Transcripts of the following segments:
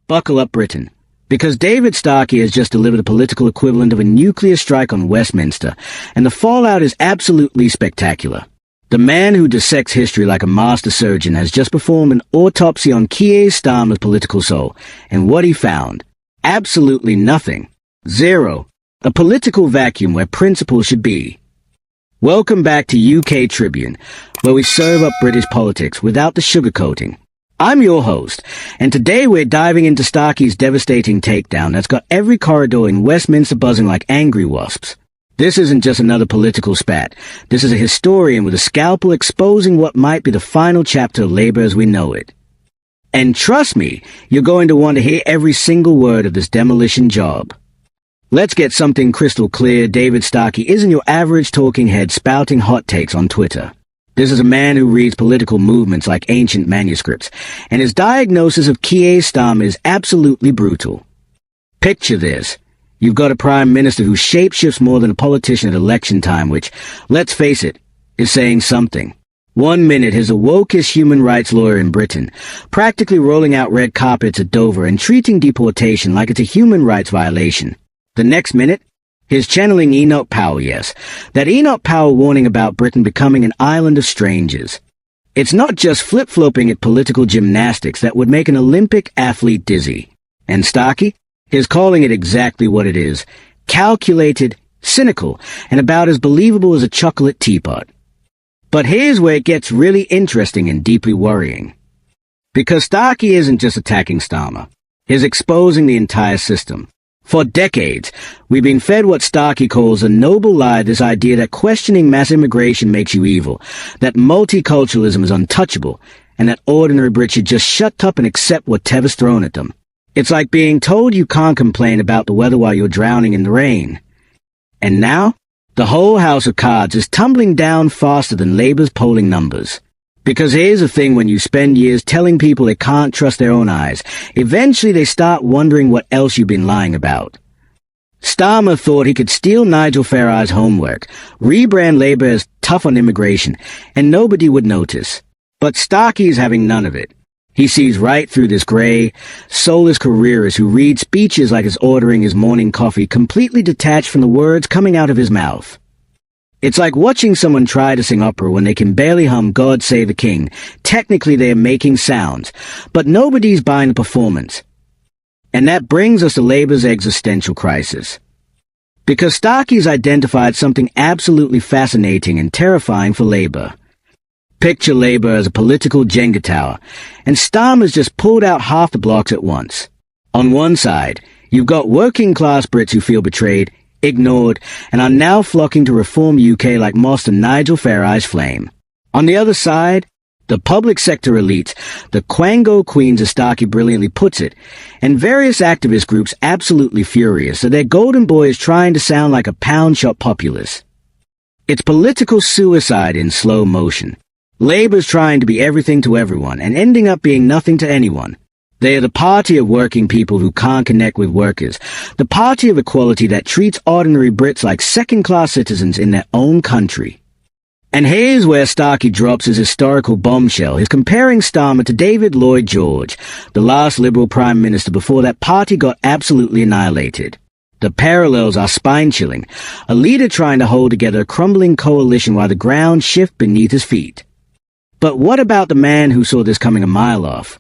Buckle up, Britain, because David Starkey has just delivered a political equivalent of a nuclear strike on Westminster, and the fallout is absolutely spectacular. The man who dissects history like a master surgeon has just performed an autopsy on Keir Starmer's political soul, and what he found? Absolutely nothing. Zero. A political vacuum where principles should be. Welcome back to UK Tribune, where we serve up British politics without the sugarcoating. I'm your host, and today we're diving into Starkey's devastating takedown that's got every corridor in Westminster buzzing like angry wasps. This isn't just another political spat. This is a historian with a scalpel exposing what might be the final chapter of Labour as we know it. And trust me, you're going to want to hear every single word of this demolition job. Let's get something crystal clear. David Starkey isn't your average talking head spouting hot takes on Twitter. This is a man who reads political movements like ancient manuscripts, and his diagnosis of Keir Starmer is absolutely brutal. Picture this. You've got a prime minister who shapeshifts more than a politician at election time, which, let's face it, is saying something. 1 minute he's a wokish human rights lawyer in Britain, practically rolling out red carpets at Dover and treating deportation like it's a human rights violation. The next minute, he's channeling Enoch Powell, yes, that Enoch Powell warning about Britain becoming an island of strangers. It's not just flip-flopping at political gymnastics that would make an Olympic athlete dizzy. And Starkey? He's calling it exactly what it is. Calculated, cynical, and about as believable as a chocolate teapot. But here's where it gets really interesting and deeply worrying. Because Starkey isn't just attacking Starmer. He's exposing the entire system. For decades, we've been fed what Starkey calls a noble lie, this idea that questioning mass immigration makes you evil, that multiculturalism is untouchable, and that ordinary Brits should just shut up and accept whatever's thrown at them. It's like being told you can't complain about the weather while you're drowning in the rain. And now, the whole house of cards is tumbling down faster than Labour's polling numbers. Because here's the thing, when you spend years telling people they can't trust their own eyes, eventually they start wondering what else you've been lying about. Starmer thought he could steal Nigel Farage's homework, rebrand Labour as tough on immigration, and nobody would notice. But Starkey's having none of it. He sees right through this grey, soulless careerist who reads speeches like he's ordering his morning coffee, completely detached from the words coming out of his mouth. It's like watching someone try to sing opera when they can barely hum God Save the King. Technically they are making sounds, but nobody's buying the performance. And that brings us to Labour's existential crisis. Because Starkey's identified something absolutely fascinating and terrifying for Labour. Picture Labour as a political Jenga tower, and Starmer's just pulled out half the blocks at once. On one side, you've got working-class Brits who feel betrayed, ignored, and are now flocking to reform UK like moths to Nigel Farage's flame. On the other side, the public sector elites, the Quango Queens as Starkey brilliantly puts it, and various activist groups absolutely furious that their golden boy is trying to sound like a pound-shop populace. It's political suicide in slow motion. Labour's trying to be everything to everyone and ending up being nothing to anyone. They are the party of working people who can't connect with workers, the party of equality that treats ordinary Brits like second-class citizens in their own country. And here's where Starkey drops his historical bombshell. He's comparing Starmer to David Lloyd George, the last Liberal Prime Minister before that party got absolutely annihilated. The parallels are spine-chilling, a leader trying to hold together a crumbling coalition while the ground shifts beneath his feet. But what about the man who saw this coming a mile off?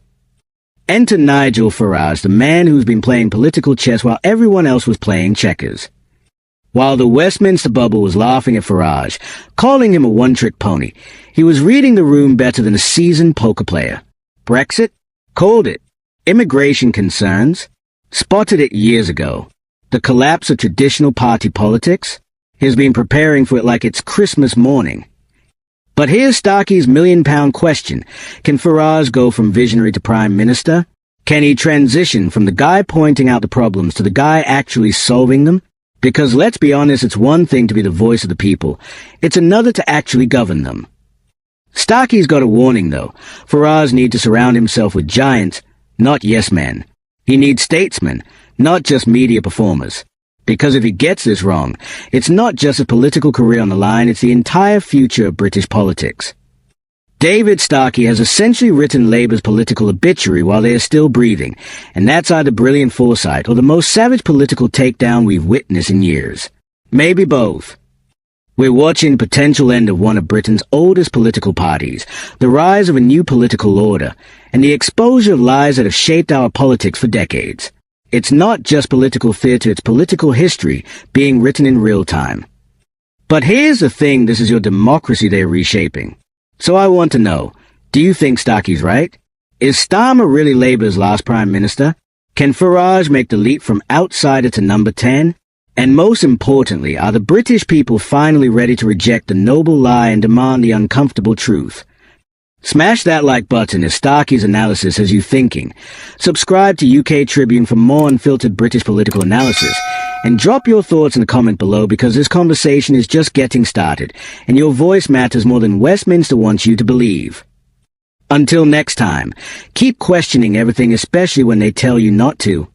Enter Nigel Farage, the man who's been playing political chess while everyone else was playing checkers. While the Westminster bubble was laughing at Farage, calling him a one-trick pony, he was reading the room better than a seasoned poker player. Brexit? Called it. Immigration concerns? Spotted it years ago. The collapse of traditional party politics? He's been preparing for it like it's Christmas morning. But here's Starkey's million-pound question. Can Farage go from visionary to Prime Minister? Can he transition from the guy pointing out the problems to the guy actually solving them? Because let's be honest, it's one thing to be the voice of the people. It's another to actually govern them. Starkey's got a warning, though. Farage needs to surround himself with giants, not yes-men. He needs statesmen, not just media performers. Because if he gets this wrong, it's not just a political career on the line, it's the entire future of British politics. David Starkey has essentially written Labour's political obituary while they are still breathing, and that's either brilliant foresight or the most savage political takedown we've witnessed in years. Maybe both. We're watching the potential end of one of Britain's oldest political parties, the rise of a new political order, and the exposure of lies that have shaped our politics for decades. It's not just political theatre, it's political history being written in real time. But here's the thing, this is your democracy they're reshaping. So I want to know, do you think Starkey's right? Is Starmer really Labour's last Prime Minister? Can Farage make the leap from outsider to number 10? And most importantly, are the British people finally ready to reject the noble lie and demand the uncomfortable truth? Smash that like button if Starkey's analysis has you thinking. Subscribe to UK Tribune for more unfiltered British political analysis. And drop your thoughts in the comment below because this conversation is just getting started, and your voice matters more than Westminster wants you to believe. Until next time, keep questioning everything, especially when they tell you not to.